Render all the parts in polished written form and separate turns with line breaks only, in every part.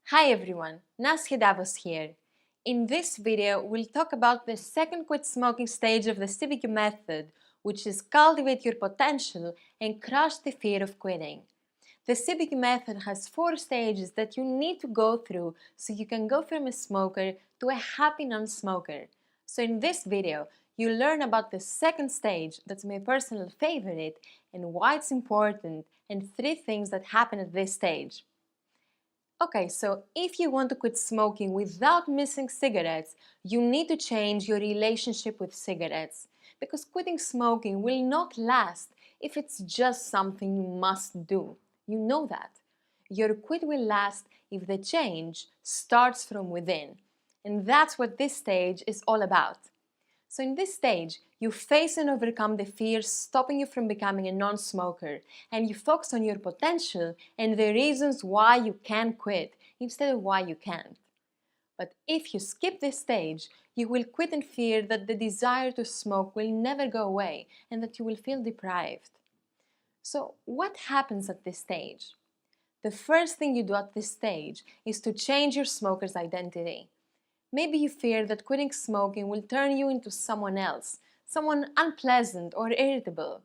Hi everyone, Nasia Davos here. In this video, we'll talk about the second quit smoking stage of the CBQ method, which is cultivate your potential and crush the fear of quitting. The CBQ method has 4 stages that you need to go through so you can go from a smoker to a happy non-smoker. So in this video, you'll learn about the second stage, that's my personal favorite, and why it's important, and 3 things that happen at this stage. Okay, so if you want to quit smoking without missing cigarettes, you need to change your relationship with cigarettes. Because quitting smoking will not last if it's just something you must do. You know that. Your quit will last if the change starts from within. And that's what this stage is all about. So in this stage, you face and overcome the fears stopping you from becoming a non-smoker, and you focus on your potential and the reasons why you can quit instead of why you can't. But if you skip this stage, you will quit in fear that the desire to smoke will never go away and that you will feel deprived. So what happens at this stage? The first thing you do at this stage is to change your smoker's identity. Maybe you fear that quitting smoking will turn you into someone else, someone unpleasant or irritable.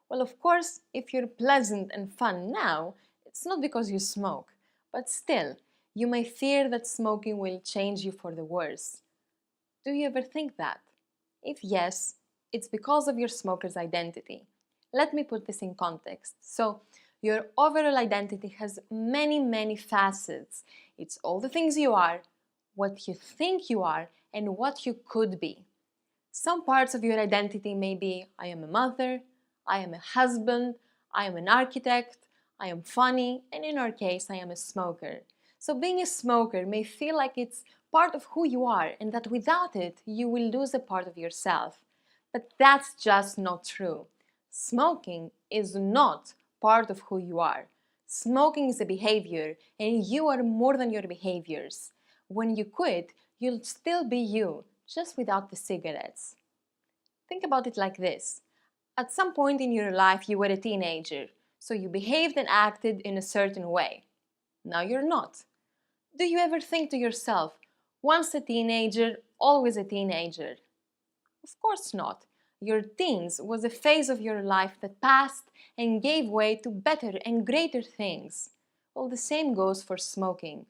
Well, of course, if you're pleasant and fun now, it's not because you smoke, but still, you may fear that smoking will change you for the worse. Do you ever think that? If yes, it's because of your smoker's identity. Let me put this in context. So, your overall identity has many facets. It's all the things you are, what you think you are, and what you could be. Some parts of your identity may be, I am a mother, I am a husband, I am an architect, I am funny, and in our case, I am a smoker. So being a smoker may feel like it's part of who you are and that without it, you will lose a part of yourself. But that's just not true. Smoking is not part of who you are. Smoking is a behavior, and you are more than your behaviors. When you quit, you'll still be you, just without the cigarettes. Think about it like this. At some point in your life, you were a teenager, so you behaved and acted in a certain way. Now you're not. Do you ever think to yourself, once a teenager, always a teenager? Of course not. Your teens was a phase of your life that passed and gave way to better and greater things. Well, the same goes for smoking.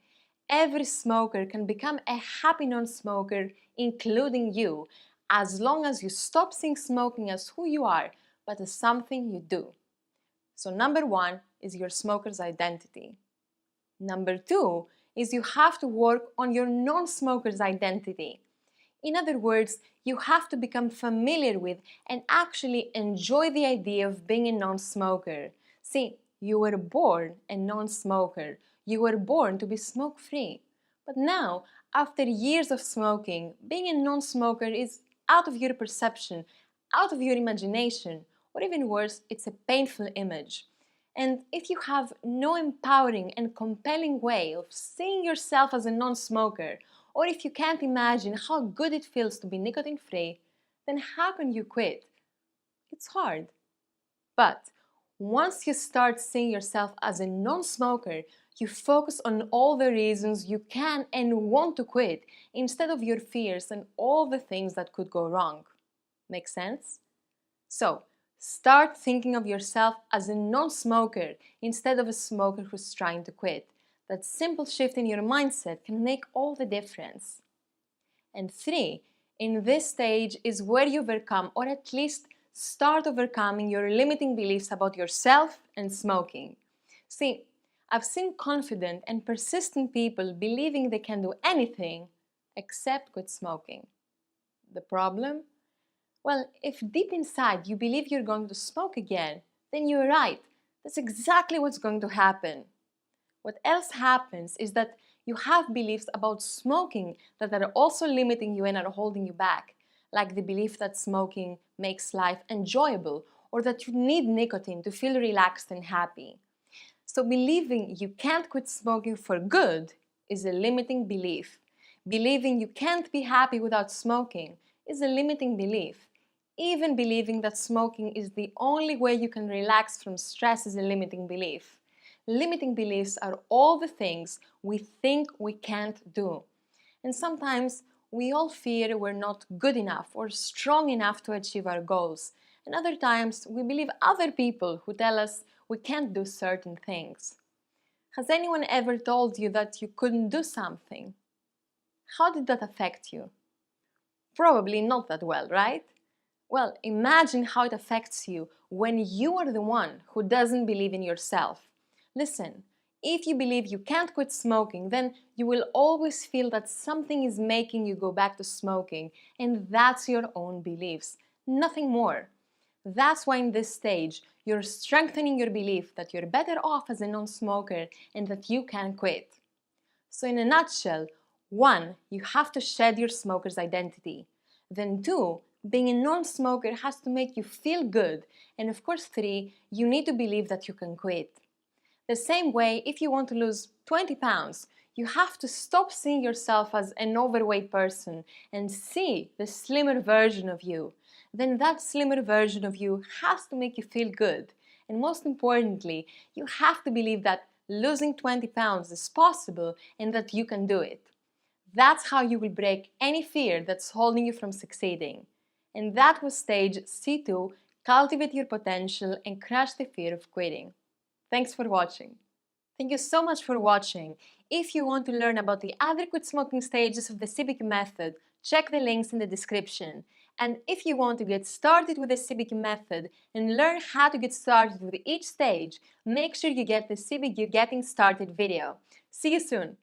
Every smoker can become a happy non-smoker, including you, as long as you stop seeing smoking as who you are, but as something you do. So number 1 is your smoker's identity. Number 2 is you have to work on your non-smoker's identity. In other words, you have to become familiar with and actually enjoy the idea of being a non-smoker. See, you were born a non-smoker. You were born to be smoke-free. But now, after years of smoking, being a non-smoker is out of your perception, out of your imagination, or even worse, it's a painful image. And if you have no empowering and compelling way of seeing yourself as a non-smoker, or if you can't imagine how good it feels to be nicotine-free, then how can you quit? It's hard. But once you start seeing yourself as a non-smoker, you focus on all the reasons you can and want to quit instead of your fears and all the things that could go wrong. Make sense? So, start thinking of yourself as a non-smoker instead of a smoker who's trying to quit. That simple shift in your mindset can make all the difference. And 3, in this stage is where you overcome, or at least start overcoming, your limiting beliefs about yourself and smoking. See, I've seen confident and persistent people believing they can do anything except quit smoking. The problem? Well, if deep inside you believe you're going to smoke again, then you're right. That's exactly what's going to happen. What else happens is that you have beliefs about smoking that are also limiting you and are holding you back, like the belief that smoking makes life enjoyable or that you need nicotine to feel relaxed and happy. So believing you can't quit smoking for good is a limiting belief. Believing you can't be happy without smoking is a limiting belief. Even believing that smoking is the only way you can relax from stress is a limiting belief. limiting beliefs are all the things we think we can't do. And sometimes we all fear we're not good enough or strong enough to achieve our goals. And other times we believe other people who tell us we can't do certain things. Has anyone ever told you that you couldn't do something? How did that affect you? Probably not that well, right? Well, imagine how it affects you when you are the one who doesn't believe in yourself. Listen, if you believe you can't quit smoking, then you will always feel that something is making you go back to smoking, and that's your own beliefs, nothing more. That's why in this stage, you're strengthening your belief that you're better off as a non-smoker and that you can quit. So in a nutshell, 1. You have to shed your smoker's identity. Then 2. Being a non-smoker has to make you feel good. And of course 3. You need to believe that you can quit. The same way, if you want to lose 20 pounds, you have to stop seeing yourself as an overweight person and see the slimmer version of you. Then that slimmer version of you has to make you feel good. And most importantly, you have to believe that losing 20 pounds is possible and that you can do it. That's how you will break any fear that's holding you from succeeding. And that was stage C2, cultivate your potential and crush the fear of quitting. Thanks for watching. Thank you so much for watching. If you want to learn about the other quit smoking stages of the CBQ method, check the links in the description. And if you want to get started with the CBQ method and learn how to get started with each stage, make sure you get the CBQ Getting Started video. See you soon!